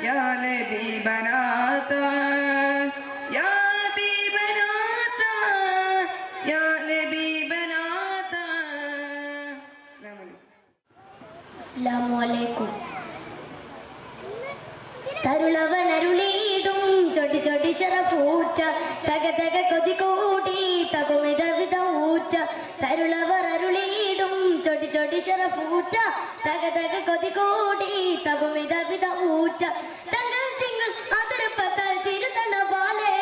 يا لبيبنا يا لبيبنا يا لبيبنا. السلام عليكم. തരുളവൻ അരുളീടും ചൊടി ചൊടി ശരഫൂറ്റ തക തക കൊതി കൂടി തകുമിത വിധ ഊറ്റ. തരുളവർ അരുളീടും ചൊടി ചൊടി ശരഫൂറ്റ തക തക കൊതി കൂടി തകുമിത വിധ ഊറ്റ. തങ്ങൾ തിങ്കൾ അതിർപ്പത്താൽ തിരുത്തണ പോലെ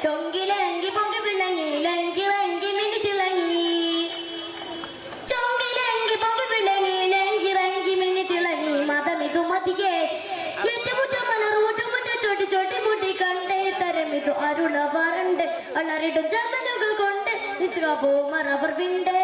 ചൊങ്കിലങ്കി പൊങ്കി വിളങ്ങി ലങ്കി വങ്കി മിനി തിളങ്ങി. ചൊങ്കിലങ്കി പൊങ്കി വിളങ്ങി ലങ്കി വങ്കി മിനി തിളങ്ങി. മതമിതു മതിയെ ചൊട്ടി ചൊട്ടി മുടി കണ്ടേ തരമിതു അരുളവറുണ്ട് അളറിടും ചമലുകൾ കൊണ്ട് വിശ്വപോമറവർ വിണ്ടേ.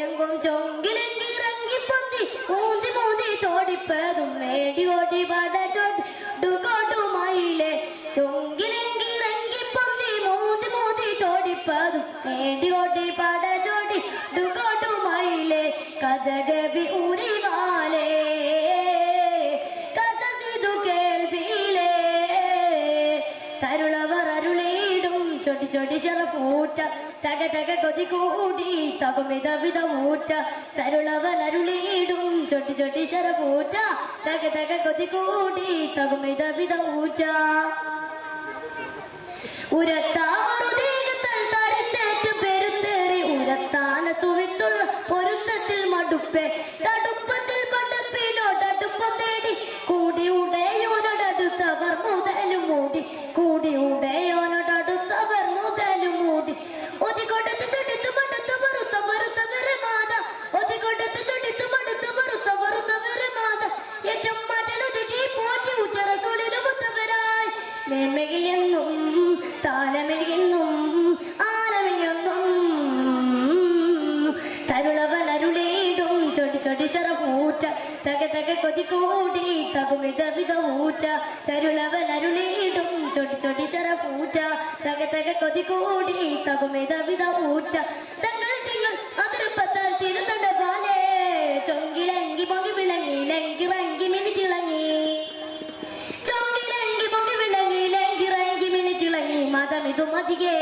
എങ്കും ചൊങ്കിലെങ്കി ഇറങ്ങി പൊന്തി മൂന്തി മൂന്തി തോടിപ്പതും മേടി ഓടി പട ചൊടുകോട്ടുമായില്ലേ. ചൊങ്കിലെങ്കി ഇറങ്ങി പൊന്തി മൂന്തി മൂന്തി തോടിപ്പതും മേടി ഓടി പട ചൊടുകോട്ടുമായില്ലേ. കഥകവി ഉരിവാലേ തരുളവർ അരുളീടും ചൊടി ചൊടി ശരഫൂറ്റ തക തക കൊതി കൂടി തകുമിത വിധ ഊറ്റ. തരുളവൻ അരുളീടും ചൊടി ചൊടി ശരഫൂറ്റ തക തക കൊതി കൂടി തകുമിത വിധ ഊറ്റ. ഉരത്താറുതേകത്തൽ തരത്തേറ്റ് പെരുത്തേറി ഉരത്താന സുവിത്തുള്ള പൊരുത്തത്തിൽ മടുപ്പേ. തടുപ്പത്തിൽ പടപ്പിനോടടുപ്പം തേടി കൂടി ഉടയോനോടടുത്തവർ മുതലും മൂടി. കൂടി ഉടയോനോടടുത്തവർ മുതലും മൂടി. ഒതികൊടുത്ത് ചൊടിത്ത് മടുത്ത് വെറുത്ത വെറുത്ത വെറുമാത. ഒതികൊടുത്ത് ചൊടിത്ത് മടുത്ത് വെറുത്ത വെറുത്ത വെറുമാത. ഏറ്റവും മാറ്റലൊതുക്കി പോറ്റി ഉച്ചറ സൂര്യന് മുത്തവരായി മേന്മയെന്നും താലമെന്നും ആലമെന്നും. തരുളവൻ അരുളീടും ചൊടി ചൊടി ശരഫൂറ്റ തക തക കൊതി കൂടി തകുമിത വിധ ഊറ്റ. തരുളവൻ അരുളീടും ചൊടി ചൊടി ശരഫൂറ്റ തക തക കൊതി കൂടി തകുമിത വിധ ഊറ്റ. തങ്ങൾ തിങ്കൾ അതിർപ്പത്താൽ തിരുത്തണ്ട പോലെ ചൊങ്കിലങ്കി പൊങ്കി വിളങ്ങി ലങ്കി വങ്കി മിനി തിളങ്ങി. ചൊങ്കിലങ്കി പൊങ്കി വിളങ്ങി ലങ്കി വങ്കി മിനി തിളങ്ങി. മതമിതു മതിയെ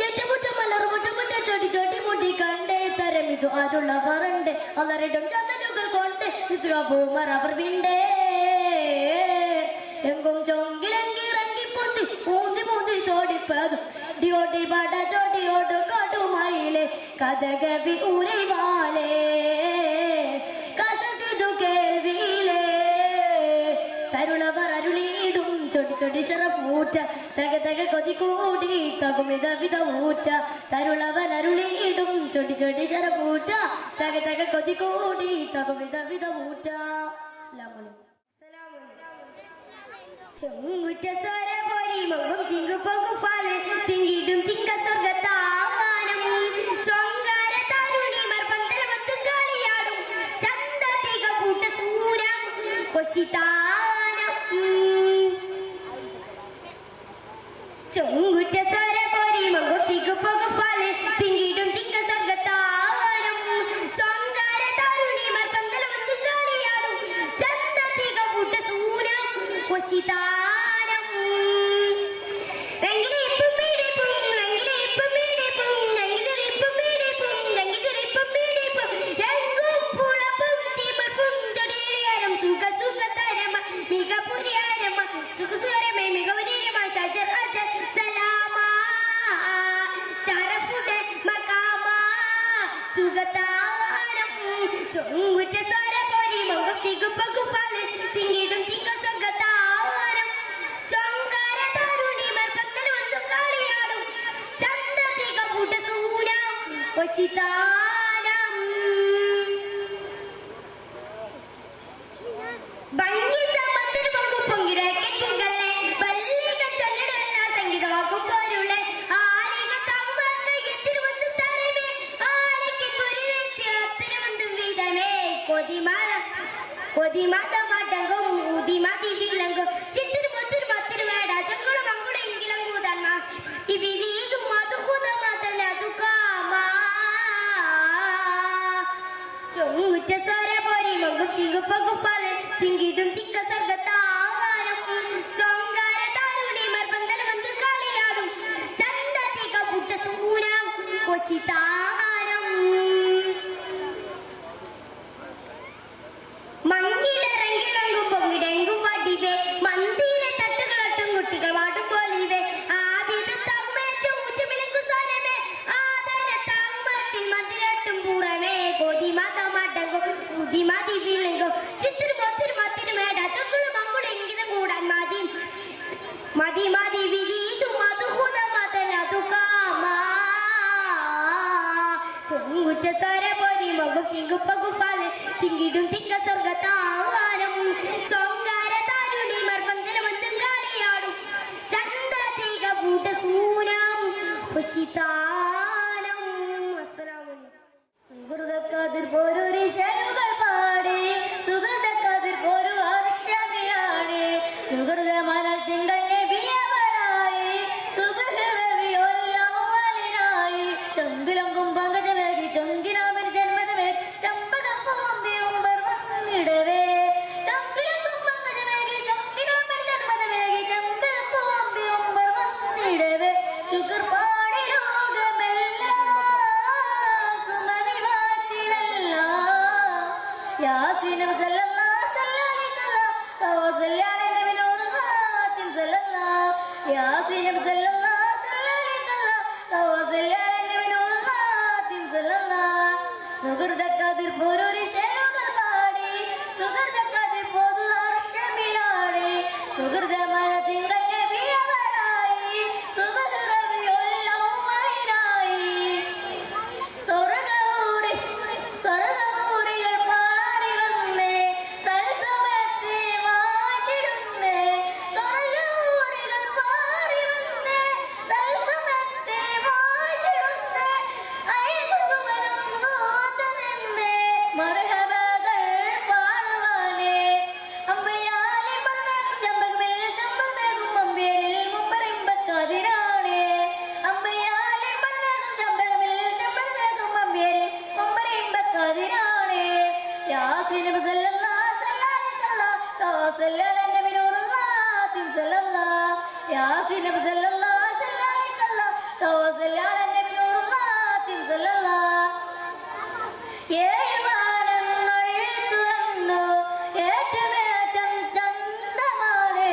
ഏറ്റമുറ്റ മലർമുറ്റ മുറ്റ ചൊടി ചൊടി മുടി കണ്ടേ തരമിതു അരുളവറുണ്ട് അലറിടും ചമലുകൾ കൊണ്ട് വിശ്വഭൂമറവർ വിണ്ടേ. എങ്കും ചൊങ്കിലെങ്കി ഇറങ്ങി പൊന്തി മൂന്തി മൂന്തി തോടിപ്പതും ഡിയോടി പട ചൊടിയോട് കൊടുമയിലെ. കഥകവി ഉരിവാലേ കസസിതു കേൾവിയിലേ. തരുളവർ അരുളീടും ചൊടി ചൊടി ശരഫൂറ്റ തക തക കൊതി കൂടി തകുമിത വിധ ഊറ്റ. തരുളവൻ അരുളീടും ചൊടി ചൊടി ശരഫൂറ്റ തക തക കൊതി കൂടി തകുമിത വിധ ഊറ്റ. ചൊങ്കുറ്റ സ്വര പൊരി മുഖം ചിങ്കു പകുഫാല് തിങ്കിടും തിങ്ക സ്വർഗത്താവാനം. ചൊങ്കാര തരുണിമർ പന്തലമത്തും കളിയാടും ചന്ത തിക കൂട്ട സൂരം കൊശിതാനം. ചൊങ്കുറ്റ സ്വര പൊരി മുഖം ചിങ്കു പകുഫാല് തിങ്കിടും തിങ്ക സ്വർഗത്താവാനം. ചൊങ്കാര തരുണിമർ പന്തലമത്തും കളിയാടും ചന്ത തിക കൂട്ട സൂരം കൊശിതാനം. രംഗിലിപ്പും മീടിപ്പും രംഗിലിപ്പും മീടിപ്പും രംഗിലിപ്പും മീടിപ്പും രംഗിലിപ്പും മീടിപ്പും രംഗും പുളപ്പും തിമർപ്പും ചൊടിയേരം സുഖ സുഖ തരമ മിക പുരിയാരമ സുഖ സുരമേ മികവരീരമ ചജറാജ സലാമ ശരഫുടെ മകാമ സുഖതാരം. ചൊങ്കുറ്റ സ്വര പൊരി മുഖം ചികുപ്പകുഫാല് തിങ്കിടും തിങ്ക സ്വർഗതാരം. ചൊങ്കാര തരുണിമർ പന്തലമത്തും കളിയാടും ചന്ത തിക കൂട്ട സൂരം കൊശിതാനം. ഭംഗി സമ്പത്തിന് പൊങ്കും പൊങ്കിടക്കെ പൊങ്കല്ലേ പല്ലികൾ ചൊല്ലിടല്ല സംഗീതമാക്കും പോരുളെ. ആലിക തമ്മക്കയ്യത്തിരുവന്തും തരമേ ആലിക്ക് കുരിവെത്തി അത്തരമന്തും വിധമേ. കൊതിമാല കൊതിമതമടങ്ങും ഊതിമതി വിളങ്ങും ചിത്തിരു മുത്തിരു മത്തിരു വേട ചങ്കുള മങ്കുള എങ്കിലങ്ങൂതന്മാ ഇവിരീതും മധുകുത മതനതു കാമാ. ചൊങ്കുറ്റ സ്വര പൊരി മുഖം ചിങ്കുപ്പകുഫാല് തിങ്കി തിങ്കിടും തിക്ക സർഗത്താവാനും ചൊങ്കാര താരുണിമാർ പന്തലം വന്ന് കളിയാടും ചന്തതിക പുട്ട സൂനം കൊശിതാനം മങ്കിളിറങ്ങിളങ്ങും പൊങ്ങിടെങ്കും വടിവേ മന്ദിര തട്ടുകളട്ടും കുട്ടികൾ വാടും പോലിവേ ആവിധത്താകുമേറ്റ ഊറ്റുമിലങ്കു സാരമേ ആദരത്താകുമത്തിൽ മന്ദിരട്ടും പൂറമേ കൊതി മതമടങ്ങും ഉതി മതി വിളങ്ങും ചിത്തിരുമൊത്തിരുമത്തിരുമേട ചൊക്കുളു മങ്കുളു ഇംഗിതം കൂടാൻ മതി മതി മതി വിരീതു മധുഹുത മതനതു കാമാ ചൊങ്കുറ്റ സാര പോരി മകും ചിങ്കുപ്പകുഫാല് തിങ്കിടും തിക്ക സ്വർഗത്താവാനും ചൊങ്കാര താരുണിമാർ പന്തലമൊത്തും കളിയാടും ചന്തതിക പൂട്ട സൂനം ഹുശിതാനം. സുഹൃതക്കാതിർ പോരൊരു ശലുകൾ പാടി സുഗന്ധക്കാതിർ പോരു ഹർഷമിയാണ് സുഹൃത മനൽ തിങ്കൾ നബിയവരായി സുബഹരവിയൊല്ലവലിനായി ചൊങ്കിലങ്കും പങ്കജമേകി ചൊങ്കിനാമൻ ജന്മതമേ ചമ്പകം പൂമ്പിയുമ്പർ വന്നിടവേ ചൊങ്കിലങ്കും പങ്കജമേകി ചൊങ്കിനാമൻ ജന്മതമേകി ചമ്പകം പൂമ്പിയുമ്പർ വന്നിടവേ ശുക്ർ പാടി ലോകമെല്ലാം യാസീനും സല്ലല്ലാഹു അലൈഹി നബിനൂർ ഖാതിം സല്ലല്ലാഹു യാസീനും സല്ലല്ലാഹു അലൈഹി നബിനൂർ ഖാതിം സല്ലല്ലാഹു സുഹൃതക്കാതിർ പോരൊരു ശലുകൾ പാടി സുഹൃതക്കാതിർ പോതു ഹർഷമിലാടി സുഹൃതമന തിങ്കൾ നബിയവരായി സുബഹറവിയൊല്ലവലിനായി സ്വർഗൂരികൾ പാടി വന്നേ സൽസുമത്തെ വാഴ്ത്തിടുന്നേ സ്വർഗൂരികൾ പാടി വന്നേ സൽസുമത്തെ വാഴ്ത്തിടുന്നേ അയകുസുമനം കൂത്തു നിന്നേ മർഹബകൾ പാടുവാനേ അമ്പയാലി പൽമേകും ചമ്പകമേകും അമ്പേരിൽ മുമ്പറിമ്പക്കതിരാണേ അമ്പയാലി പൽമേകും ചമ്പകമേകും അമ്പേരിൽ മുമ്പറിമ്പക്കതിരാണേ യാസീനും സല്ലല്ലാഹു അലൈഹി നബിനൂർ ഖാതിം സല്ലല്ലാഹു യാസീനും സല്ലല്ലാഹു അലൈഹി നബിനൂർ ഖാതിം സല്ലല്ലാഹു ഏഴുവാനങ്ങൾ തുറന്നു ഏറ്റുമേറ്റം ചന്തമാണ്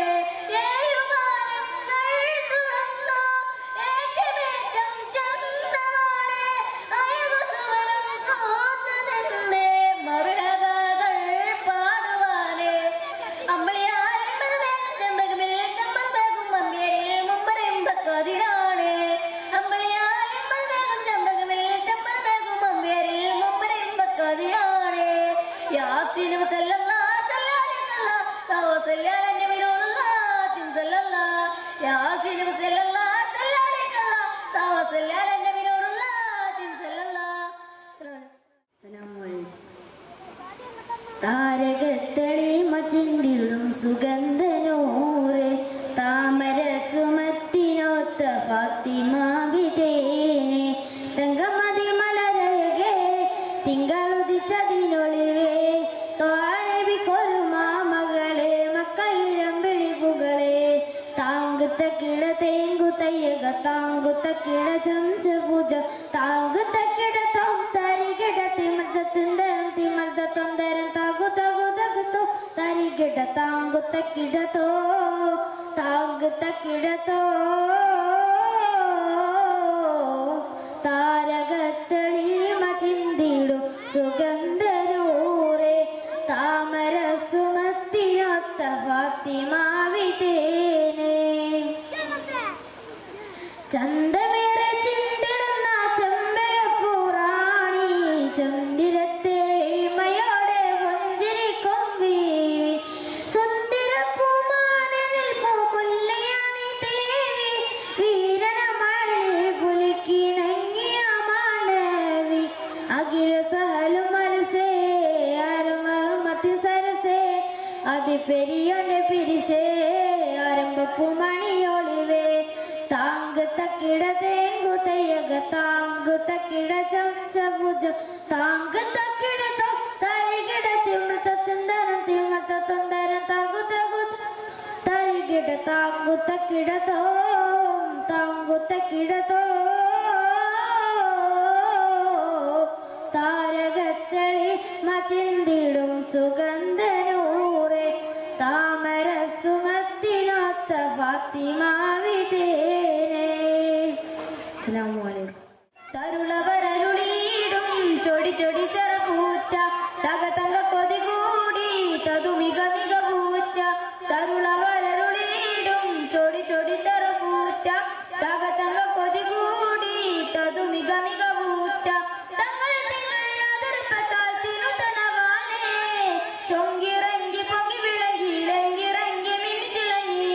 ഏഴുവാനങ്ങൾ തുറന്നു ഏറ്റുമേറ്റം ചന്തമാണ് അയകുസുവനം കൂത്തു നിന്നേ മർഹബകൾ പാടുവാനേ അമ്പളിയാലിൻ മറുവേഗം ചെമ്പകമിൽ ചമ്പകമേകും അമ്പേരിൽ മുമ്പറിമ്പക്കതിരാണ് അമ്പളിയാലിൻ മറുവേഗം ചെമ്പകമിൽ ചമ്പകമേകും അമ്പേരിൽ മുമ്പറിമ്പക്കതിരാണ് യാസീനും സല്ലല്ലാഹു അലൈഹി നബിനൂർ ഖാതിം സല്ലല്ലാഹു യാസീനും സല്ലല്ലാഹു അലൈഹി നബിനൂർ ഖാതിം സല്ലല്ലാഹു അസ്സലാമു അലൈക്കും. താരകത്തളിമ ചിന്തിടും സുഗന്ധനൂറ് താമര സുമത്തിനൊത്ത ഫാത്തിമ ബിതേനെ തങ്കമതി മലരകെ തിങ്കളുദിച്ചതിനൊളിവേ തോനബിക്കൊരു മാമകളെ മക്കയിലം വിളിപ്പുകളെ താങ്കുത്ത കിട തേങ്കു തയ്യക താങ്കുത്ത കിട ചംചപൂജ താങ്കുത്ത കിട തോം തരികിട തിമർദ്ദത്തിന്തരം തിമർദ്ദത്തൊന്തരം തകു തകു തകുത്തോ തരികിട താങ്കുത്ത കിടത്തോ താങ്കുത്ത കിടത്തോ താരകത്തളിമ ചിന്തിടും സുഗന്ധരൂറെ താമര സുമത്തിനൊത്ത ഫാത്തിമ വിതേനെ ചന്തമേറെ ചിന്തിടുന്ന ചെമ്പകപ്പൂറാണി ചന്ദിരത്തെളിമയോടെ പുഞ്ചിരിക്കും വീവി സുന്ദരപ്പൂമാനിൽ പൂമുല്ലയാണി ദേവി വീരനമഴി പുലിക്കിണങ്ങിയ മാണവി അഖില സഹലും മനസ്സേ ആരും റഹ്മത്തിൻ സരസേ അതിപെരിയോന്റെ പിരിശേ ആരംഭപ്പൂമണിയൊളിവേ താങ്ക് തക്കിട തേങ്കു തയ്യക താങ്കു തക്കിട ചംചപൂജ താങ്ക് തക്കിട തരികിട തിമൃത തിന്തരം തിമൃത തൊന്തരം താങ്കുത്ത കിടതോ താങ്കുത്ത കിടതോ താരകത്തളി മചിന്തിടും സുഗന്ധനൂറെ താമര സുമത്തിനൊത്ത ഫാത്തിമാവിതേനെ. അസ്സലാമു അലൈക്കും. തരുളവരരുളീടും ചൊടി ചൊടി ശരപൂറ്റ തക തക കൊതി കൂടി തതു മിക മിക പൂറ്റ. തരുളവരരുളീടും ചൊടി ചൊടി ശരപൂറ്റ തക തക കൊതി കൂടി തതു മിക മിക പൂറ്റ. തങ്ങൾ നിങ്ങൾ അതിർപ്പത്താൽ തിരുത്തനവാലേ ചൊങ്കിറങ്ങി പൊങ്ങി വിളങ്ങി ലങ്കിറങ്ങി മിന്നി തിളങ്ങി.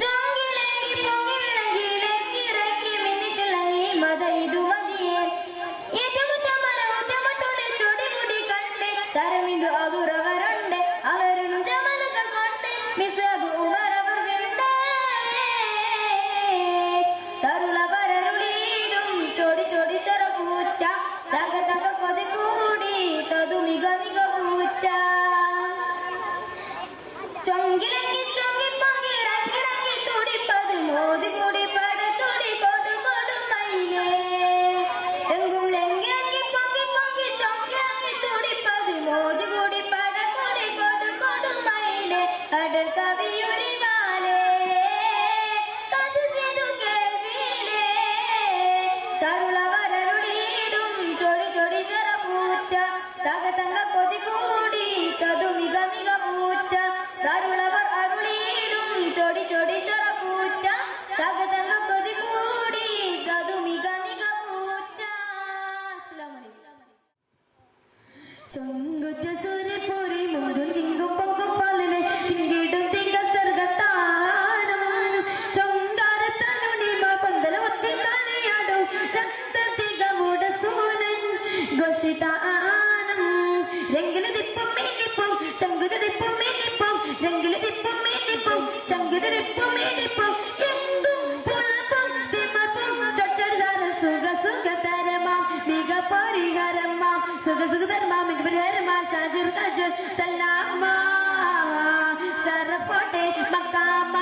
ചൊങ്കിലങ്ങി പൊങ്ങി വിളങ്ങി ലങ്കിറങ്ങി മിന്നി തിളങ്ങി. മത ഇതു മതിയേ തരമിതു അതുറവരുണ്ട് അവരും ജമലുകൾ കൊണ്ട് മിസബ് ഉമരവർ വിണ്ട്. തരുളവരരുളീടും ചൊടി ചൊടി ശരപൂറ്റ തക തക കൊതി കൂടി തതു മിക മിക പൂറ്റ. ചൊങ്കിലങ്ങി ചൊങ്കി പൊങ്ങി റങ്ങി റങ്ങി തുടിപ്പത് മോദി കൂടി പട ചൊടി കൊടു കൊടുമയിലേ. എങ്കും ലങ്ങി ലങ്ങി പൊങ്ങി പൊങ്ങി ചൊങ്കിലങ്ങി തുടിപ്പത് മോദി കൂടി പട കൊടി കൊടു കൊടുമയിലേ. അടർ കവിയുരിവാലേ കസിതു കേൾവിയിലേ. തരുളവരരുളീടും ചൊടി ചൊടി ശരപൂറ്റ തക തക കൊതി കൂടി തതു മിക മിക പൂറ്റ. തരുളവർ അരുളീടും ചൊടി ചൊടി ശരപൂറ്റ തക തക കൊതി കൂടി തതു മിക മിക പൂറ്റ. അസ്സലാമു അലൈക്കും. ചൊങ്കുറ്റ സൂര്യപൂരി മുണ്ടും ചിങ്കും പൊങ്കും പാലിലെ തിങ്കിടും തിങ്ക സ്വർഗത്താനം ചൊങ്കാരത്തനുണിമ പന്തല ഒത്തി കളിയാടും ചത്ത തികവുട സൂനൻ ഗോസിതാനം. രംഗില് ദിപ്പും മീനിപ്പും ചങ്കുല ദിപ്പും മീനിപ്പും രംഗില് ദിപ്പും മീനിപ്പും ചങ്കുല ദിപ്പും മീനിപ്പും എങ്കും പുളപ്പും തിമർപ്പും ചൊട്ടടി സാര സുഖ സുഖതരമാം മിക പരിഹരമാം സുഖ സുഖതരമാം മിക പരിഹരമാം ഷാജിർ ഖജർ സലാമ ഷറഫോട്ടെ മക്കാമ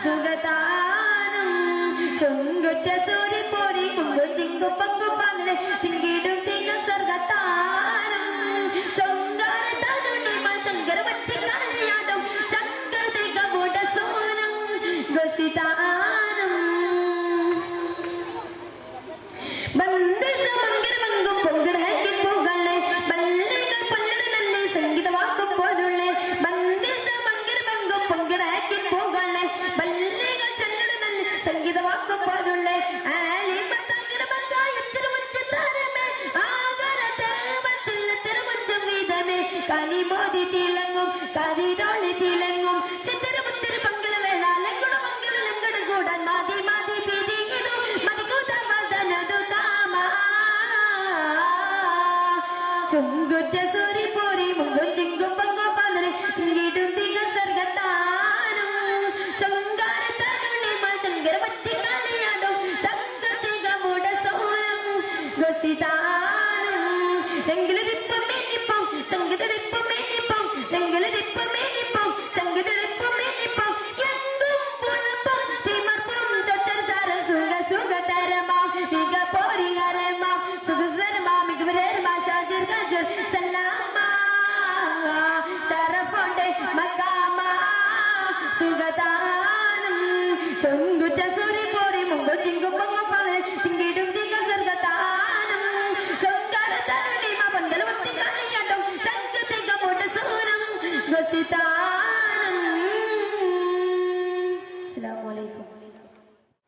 സുഖതാനം. ചൊങ്കുറ്റ സൂര്യപൂരി മുങ്കും ചിങ്കും പൊങ്കും പാലിലെ തിങ്കിടും തിങ്ക സ്വർഗത്താനം ചൊങ്കാരത്തനുണിമ ചങ്കരവത്തി കളിയാടും ചങ്കതികമുട സൂനം ഗോസിതാനം. ബന്ദിസമംഗിരമംഗും പൊങ്കടഹക്കി പൂകളെ ബല്ലികൾ പല്ലടനല്ലേ സംഗീതവാക്കും പോലുള്ള. ബന്ദിസമംഗിരമംഗും പൊങ്കടഹക്കി പൂകളെ ബല്ലികൾ ചല്ലടനല്ലേ സംഗീതവാക്കും പോലുള്ള. കനിമോദി തിളങ്ങും കരിരോളി തിളങ്ങും ചിത്തിരമുത്തിരി പങ്കില വേള ലങ്കുട മംഗല ലങ്കട കൂടാൻ മാതി മാതി പിതി ഇതു മതികൂത മദനതു കാമ. ചുങ്കുറ്റ സൂര്യപൂരി മുങ്കും ചിങ്കും പൊങ്കും പാലിലെ തിങ്കിടും തിങ്ക സ്വർഗത്താനം ചൊങ്കാരത്തനുണിമ ചങ്കരവത്തി കളിയാടും ചങ്കതികമുട സൂനം ഗോസിതാനം. രംഗില് ദിപ്പും മീനിപ്പും ചങ്കുല ദിപ്പും മീനിപ്പും രംഗില് ദിപ്പും മീനിപ്പും ചങ്കുല ദിപ്പും മീനിപ്പും എങ്കും പുളപ്പും തിമർപ്പും ചൊട്ടടി സാരം സുഖ സുഖതരമാം മിക പരിഹരമാം സുഖ സുഖതരമാം മിക പരിഹരമാം ഷാജിർ ഖജർ സലാമ ഷറഫോട്ടെ മക്കാമ സുഖതാനം. ചൊങ്കുറ്റ സൂര്യപൂരി മുങ്കും ചിങ്കും പൊങ്കും പാലിലെ തിങ്കിടും തിങ്ക സ്വർഗത്താനം ചൊങ്കാരത്തനുണിമ പന്തല ഒത്തി കളിയാടും ചങ്കതികമുട സൂനം ഗോസിതാനം. അസ്സലാമു അലൈക്കും.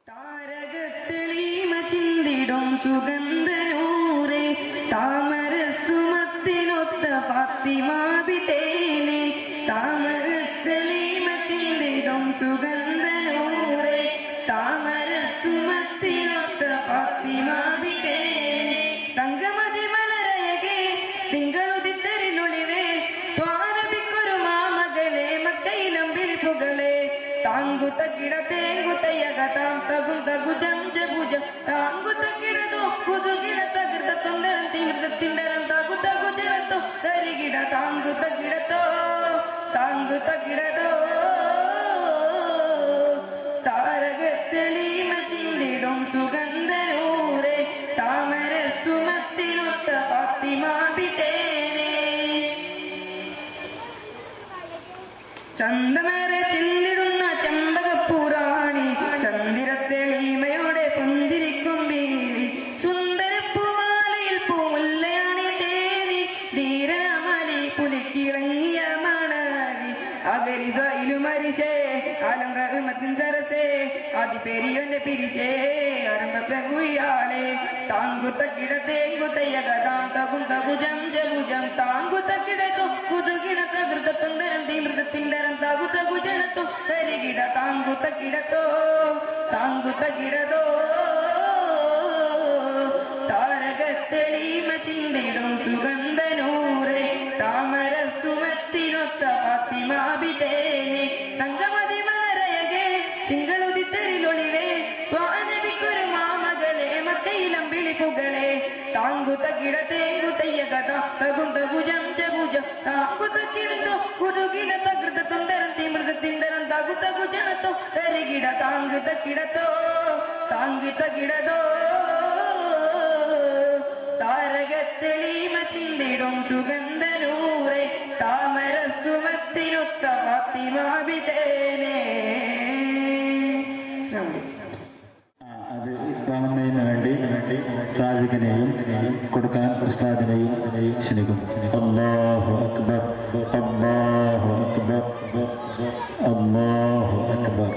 താരകത്തളി മചിന്തിടും സുഗന്ധനൂറെ താമര സുമത്തിനൊത്ത ഫാത്തിമാവിതേനെ. താമരത്തളി മചിന്തിടും സുഗന്ധനൂറെ താമര സുമത്തിനൊത്ത ഫാത്തിമാവിതേനെ. തങ്കമതി മലരയകെ തിങ്കളുദിത്തരിനുളിവേ ദ്വാരപിക്കൊരു മാമകളെ മക്കയിലം വിളിപ്പുകളെ. താങ്കുത്ത കിടത്തേങ്കുത്തയ്യക താം തകും തകു ജംജ ഭുജം താങ്കുത്ത കിടതോ കുതുകിട തകൃത തൊണ്ടരം തിമിർത്തിണ്ടരം തകു തകു ജനത്തോ തരികിട താങ്കുത്ത കിടത്തോ താങ്കുത്ത കിടതോ സുഗന്ധനൂറെ താമര സുമത്തിനൊത്ത ഫാത്തിമാബിതേനെ ചന്തമര ചിന്തിടുന്ന ചമ്പകപ്പൂറാണി ചന്ദിരത്തെളിമയോടെ പുഞ്ചിരിക്കും ബീവി സുന്ദരപ്പൂമാലയിൽ പൂമുല്ലയാണി ദേവി ധീരനമലി പുലിക്കിളങ്ങിയ മണവി അകരിസയിലുമരിശേ ആലം റഹ്മത്തിൻ സരസേ ആദി പെരിയോന്റെ പിരിശേ ആരംഭപ്പെകുയാളെ താങ്കുത്ത കിടത്തേങ്കുത്തയ്യകതാം തകും തകുജം ജബുജം താങ്കുത്ത കിടത്തും കുതുകിടത്ത ഘൃതത്തുണ്ടരം തീമൃതത്തിണ്ടരം തകു തകുജണത്തും തരികിട താങ്കുത്ത കിടത്തോ താങ്കുത്ത കിടതോ താരകത്തെളിമ ചിന്തിടും സുഗന്ധനൂറെ താമര സുമത്തിനൊത്ത ഫാത്തിമാബിതേനെ തങ്കമതി മലരയകെ തിങ്കളുദിത്തരിലൊളിവേ ത്വാനബിക്കൊരു മാമകളെ മക്കയിലം വിളിപ്പുകളെ താങ്കുത്ത കിടത്തേങ്കുത്തയ്യകഥ തകും തകുജം ചകുജം താങ്കുത്ത കിടത്തോ കുതുകിടത്ത ഘൃതത്തുണ്ടരം തീമൃതത്തിണ്ടരം തകു തകുജണത്തോ തരികിട താങ്കുത്ത കിടത്തോ താങ്കുത്ത കിടതോ താരകത്തെളിമ ചിന്തിടും സുഗന്ധനൂറെ താമര സുമത്തിനൊത്ത ഫാത്തിമാബിതേനെ അത് വാങ്ങുന്നതിന് വേണ്ടി റാസിഖിനെയും കൊടുക്കാൻ ഉസ്താദിനെയും ക്ഷണിക്കും. അല്ലാഹു അക്ബർ അല്ലാഹു അക്ബർ അല്ലാഹു അക്ബർ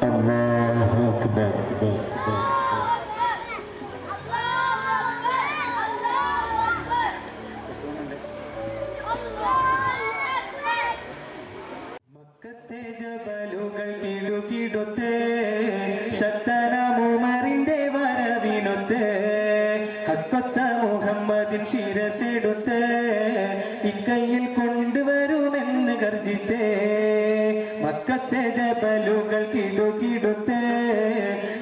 അല്ലാഹു അക്ബർ മക്കത്തെ ജബലുകൾ കിടുകിടുത്തേ ശക്തനമുമറിന്റെ വരവിനൊത്തേ ഹക്കൊത്ത മുഹമ്മദിൻ ശിരസെടുത്തേ ഇക്കയിൽ കൊണ്ടുവരുമെന്ന് ഗർജിത്തേ മക്കത്തെ ജബലുകൾ കിടുകിടുത്തേ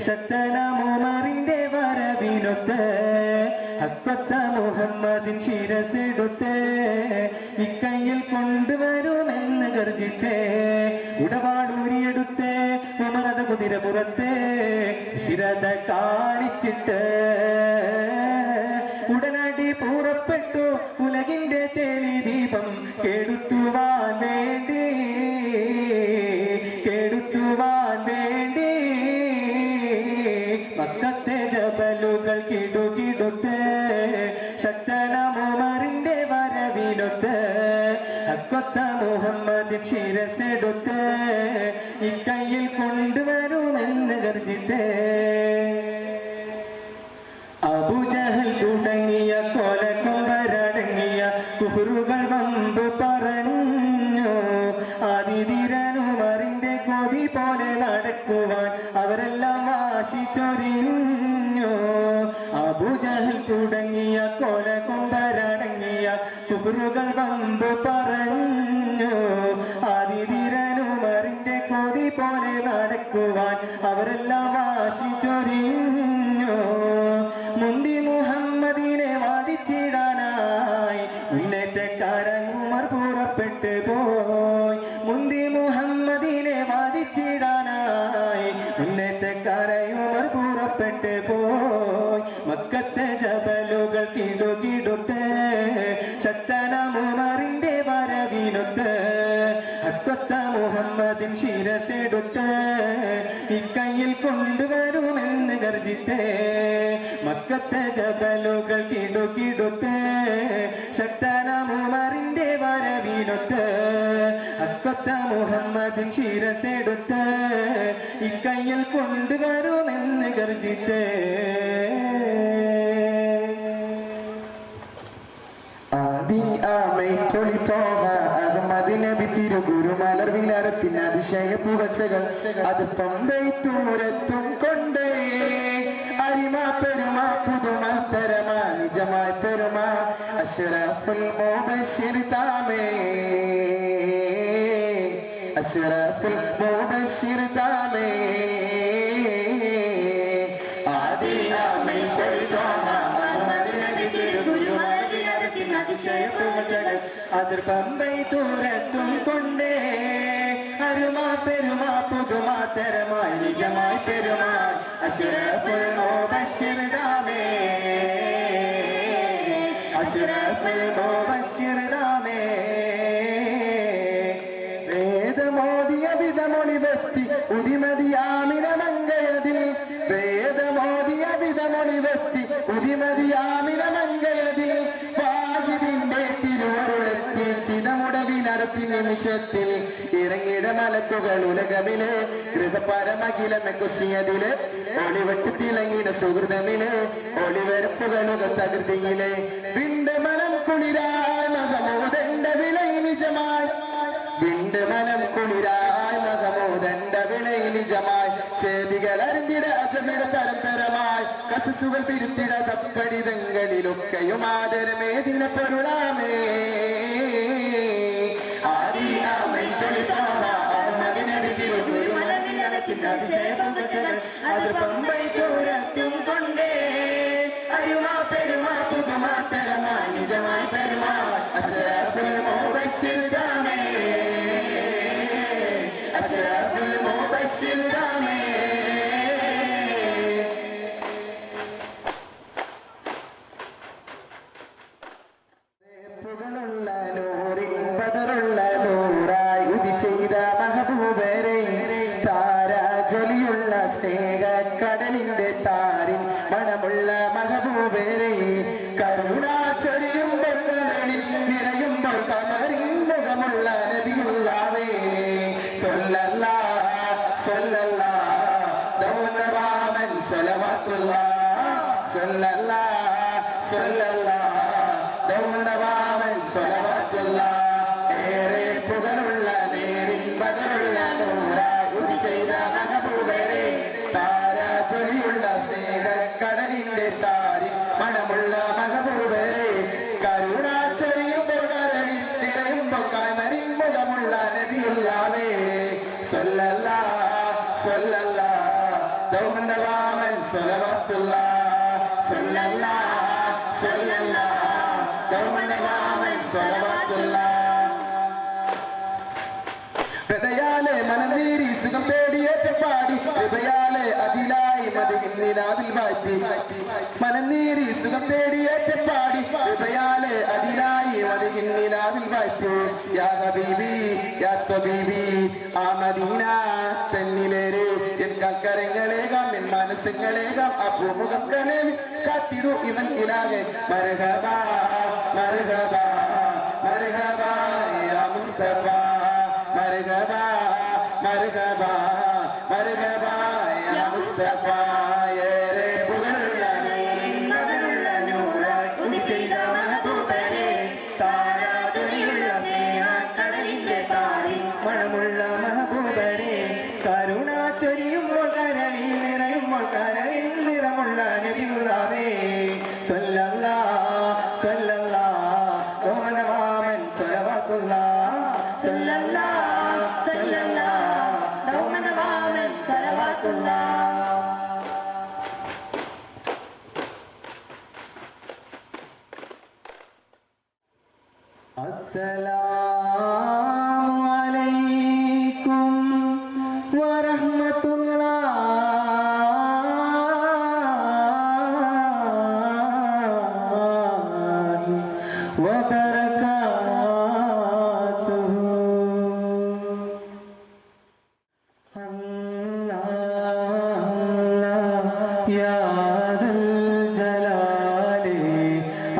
ശക്തനമുമറിന്റെ വരവിനൊത്തേ ഹക്കൊത്ത മുഹമ്മദിൻ ശിരസെടുത്തേ ഇക്കയിൽ കൊണ്ടുവരുമെന്ന് ഗർജിത്തേ ഉടവാടൂരിയെടുത്തേ ഉമറത കുതിര പുറത്തേ ശിരത കാണിച്ചിട്ട് ഉടനടി പുറപ്പെട്ടു ഉലകിന്റെ തെളി ദീപം കെടുത്തുവാൻ വേണ്ടി മക്കത്തെ ജബലുകൾ കിടുകിടുത്തേ ശക്തനമുമറിന്റെ വരവിനൊത്ത് ഹക്കൊത്ത മുഹമ്മദിൻ ശിരസെടുത്ത് ഇക്കയിൽ കൊണ്ടുവരുമെന്ന് ഗർജിത്തേ അബൂജഹൽ തുടങ്ങിയ കൊലക്കൊമ്പരടങ്ങിയ കുഫറുകൾ വമ്പ് പറഞ്ഞു ആദിതിരനുമറിന്റെ കൊതി പോലെ നടക്കുവാൻ അവരെല്ലാം വാശി ചൊരിഞ്ഞു അബൂജഹൽ തുടങ്ങിയ കൊലക്കൊമ്പരടങ്ങിയ കുഫറുകൾ വമ്പ് പറഞ്ഞു ആദിതിരനുമറിന്റെ കൊതി പോലെ നടക്കുവാൻ അവരെല്ലാം വാശി ചൊരിഞ്ഞു മുന്തി മുഹമ്മദിനെ വാദിച്ചിടാനായി മുന്നേറ്റക്കാരൻ ഉമർ പുറപ്പെട്ടു പോയി മുന്തി മുഹമ്മദിനെ വാദിച്ചിടാനായി മുന്നേറ്റക്കാരൻ ഉമർ പുറപ്പെട്ടു പോയി മക്കത്തെ ജബലുകൾ കിടുകിടുത്തേ ശക്തനമുമറിന്റെ വരവിനൊത്ത് ഹക്കൊത്ത മുഹമ്മദിൻ ശിരസെടുത്ത് ഇക്കയിൽ കൊണ്ടുവരുമെന്ന് ഗർജിത്തേ മക്കത്തെ ജബലുകൾ കിടുകിടുത്തേ ശക്തനമുമറിന്റെ വരവിനൊത്ത് ഹക്കൊത്ത മുഹമ്മദിൻ ശിരസെടുത്ത് ഇക്കയിൽ കൊണ്ടുവരുമെന്ന് ഗർജിത്തേ ഗുരുമലർ വിലാരത്തിന് അതിശയ പുകച്ചകൾ അത് പമ്പെയ്ത്തൂരത്തും കൊണ്ടേ അരിമ പെരുമ പുതുമ തരമ നിജമായ പെരുമ അഷ്റഫുൽ മുബശ്ശിർ താമേ അഷ്റഫുൽ മുബശ്ശിർ താമേ ആദി ആമേ ചരിതോഹ അതിർ പമ്പൈ ദൂരത്തും കൊണ്ടേ അരുമാ പെരുമാ പുതുമാ തരമായി നിജമായി പെരുമാൾ അഷ്റഫുൽ മുബശ്ശിർ നാമേ അഷ്റഫുൽ മുബശ്ശിർ നാമേ വേദമോദിയ വിധമൊളിവെത്തി ഉദിമതിയാമിന മംഗയതിൽ വേദമോദിയ വിധമൊളിവെത്തി ഉദിമതിയാമിന മംഗയതിൽ വാഹിദിന്റെ തിരുവരുളെത്തി ചിതമുടവിനടത്തി നിമിഷത്തിൽ ഇറങ്ങിട മലക്കുകൾ ഉലകമില് ഗൃഹപരമഖിലമെ കുശിയതില് ഒളിവെട്ടി തിളങ്ങിന സുഹൃതമില് ഒളിവരപ്പുകളുക തകൃതിയിലെ വിണ്ട് മനം കുളിരായ മഹമൂദണ്ട വിളൈ നിജമായി വിണ്ട് മനം കുളിരായ മഹമൂദണ്ട വിളൈ നിജമായി ചേതികൾ അറിഞ്ഞിട അജമിട തരം തരമായി കസസുകൾ തിരുത്തിട തപ്പടിതങ്ങളിലൊക്കെയും ആദരമേദിന പൊരുളാമേ അത് പമ്പൈ ദൂരത്തും കൊണ്ടേ അരുമാ പെരുമാ പുതുമാ തരമാ നിജമായി പെരുമാ അഷ്റഫുൽ മുബശ്ശിർ നാമേ അഷ്റഫുൽ മുബശ്ശിർ നാമേ സ്നേഹക്കടലിന്റെ താരിൻ മണമുള്ള മഹബൂബേരെ കരുണാ ചൊരിയുമ്പോൾ കരളിൽ നിറയുമ്പോൾ കമറിൻ മുഖമുള്ള നബിയുള്ളാവേ സ്വല്ലല്ലാഹ് സ്വല്ലല്ലാഹ് ദൗനവാമൻ സ്വലവാത്തുല്ലാഹ് സ്വല്ലല്ലാഹ് സ്വല്ലല്ലാഹ് ദൗനവാമൻ സ്വലവാത്തുല്ലാഹ് ഏറെ പുകഴുള്ള നേരിൻ ബദറുള്ള നൂറായി ഉദി ചെയ്ത മഹബൂബേരെ ചൊരിയുള്ള സ്നേഹക്കടലിന്റെ താരിൻ മണമുള്ള മഹബൂബരെ കരുണാ ചൊരിയുമ്പോൾ കരളിൽ നിറയുമ്പോൾ കമറിൻ മുഖമുള്ള നബിയുള്ളാവേ സ്വല്ലല്ലാഹ് സ്വല്ലല്ലാഹ് ദൗനവാമൻ സ്വലവാത്തുല്ലാഹ് സ്വല്ലല്ലാഹ് സ്വല്ലല്ലാഹ് ദൗനവാമൻ സ്വലവാത്തുല്ലാഹ് ഹൃദയാലെ മനനീരി സുഖം തേടിയേറ്റ പാടി ഹൃദയാലെ അതിലായി മദീനാവിൽ വാഴ്ത്തി മനനീരി സുഖം തേടിയേറ്റ പാടി ഹൃദയാലെ അതിലായി മദീനാവിൽ വാഴ്ത്തി യാ ഹബീബി യാ തബീബി ആ മദീന തന്നിലേറെ എൻ കൽക്കരങ്ങളേകാം എൻ മനസ്സുകളേകാം ആ ഭൂമുഖം കനവി കാട്ടിടു ഇവൻ ഇലാകെ മർഹബാ മർഹബാ മർഹബാ യാ മുസ്തഫ മർഹബാ മർഹബാ മർഹബാ യാ മുസ്തഫ ഏറെ പുകഴുള്ള മകനുള്ള നൂറായി ഉദി ചെയ്ത മഹബൂബരെ താരാതുലിയുള്ള സ്നേഹക്കടലിന്റെ താരിൻ മണമുള്ള മഹബൂബരെ കരുണാ ചൊരിയുമ്പോൾ കരളിൽ നിറയുമ്പോൾ കരളിൽ നിറമുള്ള നബിയുള്ളാവേ സ്വല്ലല്ലാഹ് സ്വല്ലല്ലാഹ് ദൗനവാമൻ സ്വലവാത്തുല്ലാഹ് സ്വല്ലല്ലാഹ് സ്വല്ലല്ലാഹ് ദൗനവാമൻ സ്വലവാത്തുല്ലാഹ് അസ്സലാമു അലൈക്കും വറഹ്മത്തുള്ളാഹി വബറകാതുഹു അല്ലാഹ് യാ ദൽ ജലാലി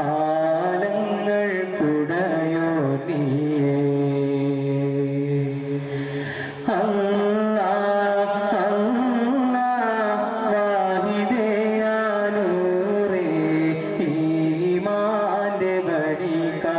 ആലങ്ങൾ കുടയോ നീയേ അല്ലാഹ് അല്ലാഹ് വാഹിദേ യാ നൂറേ ഈമാന്റെ വഴി കാ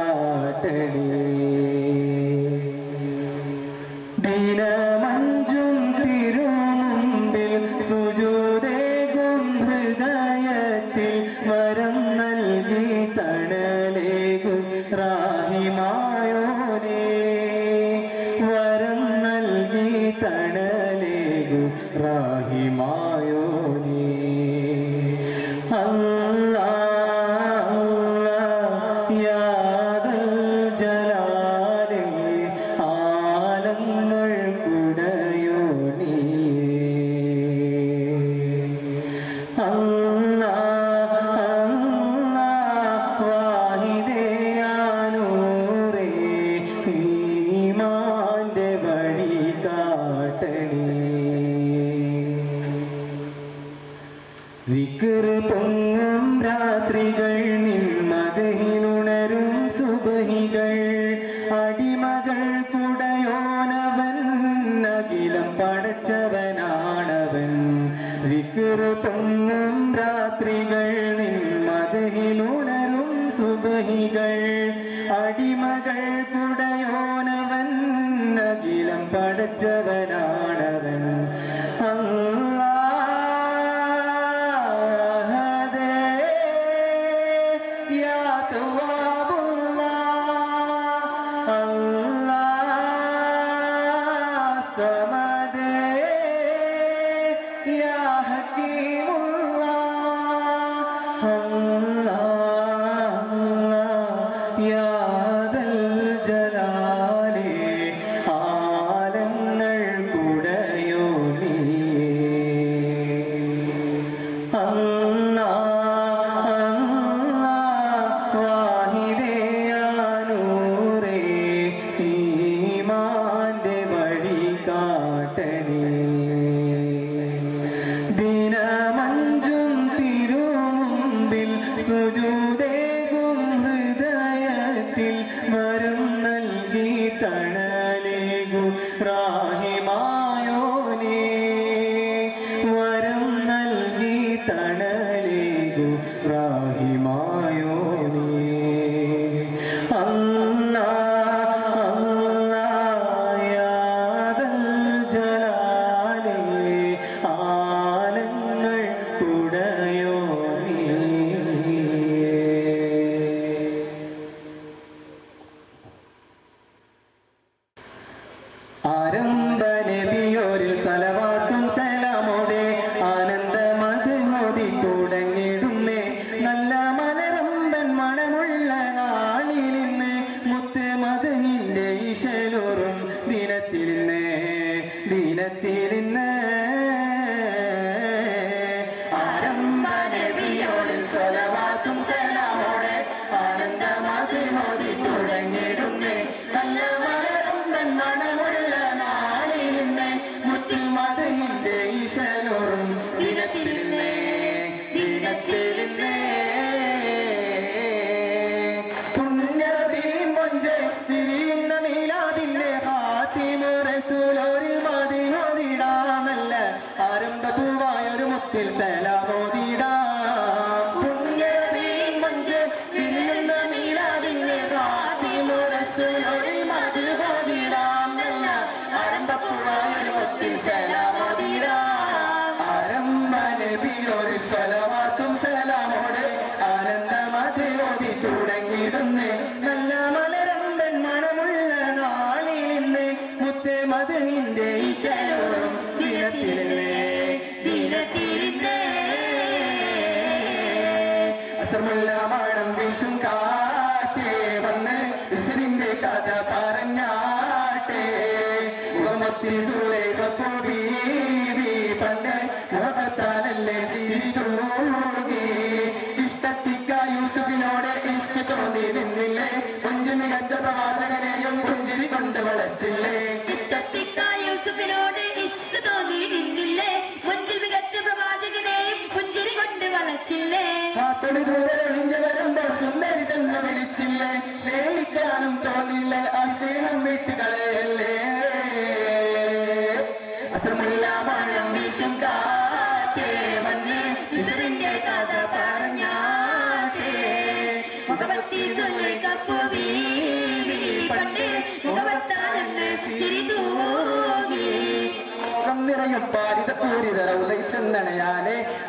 സുബഹികൾ അടിമകൾ കുടയോനവൻ അഖിലം പടച്ചവനാണവൻ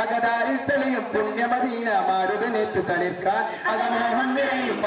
അകതാരിൽ തെളിയും പുണ്യമദീന മാരുതനേറ്റു തളിർക്കാൻ അകമോഹം നിറയും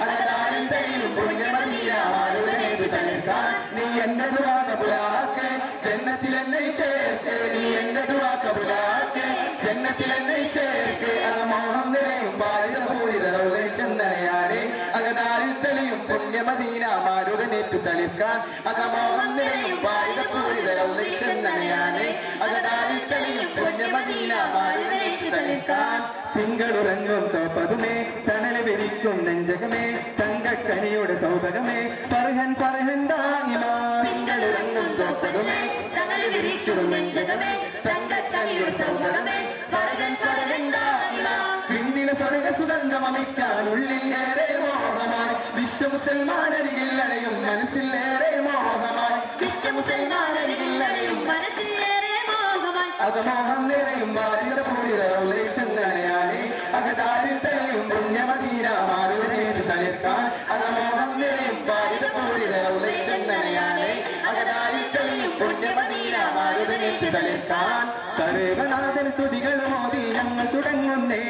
അകതാരിൽ തെളിയും പുണ്യമദീന മാരുതനേറ്റു തളിർക്കാൻ നീ എന്റെ ദുആ കബൂലാക്ക് ജന്നത്തിൽ എന്നെ ചേർക്ക് നീ എന്റെ ദുആ കബൂലാക്ക് ജന്നത്തിൽ എന്നെ ചേർക്ക് അകമോഹം നിറയും ഭാരിതപൂരിതരൗലെ ചെന്നണയാനെ അകതാരിൽ തെളിയും പുണ്യമദീന മാരുതനേറ്റു തളിർക്കാൻ അകമോഹം നിറയും ഭാരിതപൂരിതരൗലെ ചെന്നണയാനെ അകതാരിൽ തെളിയും പുണ്യമദീന മാരുതനേറ്റു തളിർക്കാൻ തിങ്കളുറങ്ങും തോപ്പതുമേ തണല് വിരിക്കും നെഞ്ചകമേ തങ്കക്കനിയുടെ സൗഭഗമേ പറഹൻ പറഹൻ ദായിമാ തിങ്കളുറങ്ങും തോപ്പതുമേ തണല് വിരിക്കും നെഞ്ചകമേ തങ്കക്കനിയുടെ സൗഭഗമേ പറഹൻ പറഹൻ ദായിമാ പിന്നിലെ സ്വർഗ സുഗന്ധമമിക്കാൻ ഉള്ളിൽ ഏറെ മോഹമായി വിശ്വമുസൽമാനരികിൽ അടയും മനസ്സിൽ ഏറെ മോഹമായി വിശ്വമുസൽമാനരികിൽ അടയും മനസ്സിൽ ഏറെ മോഹമായി അകമോഹം നിറയും ഭാര്യയുടെ പൂരിതരൗലെ ചെന്നണയാനെ അകതാ തളിർക്കാൻ സർവനാഥൻ സ്തുതികൾ മോദി ഞങ്ങൾ തുടങ്ങുന്നേ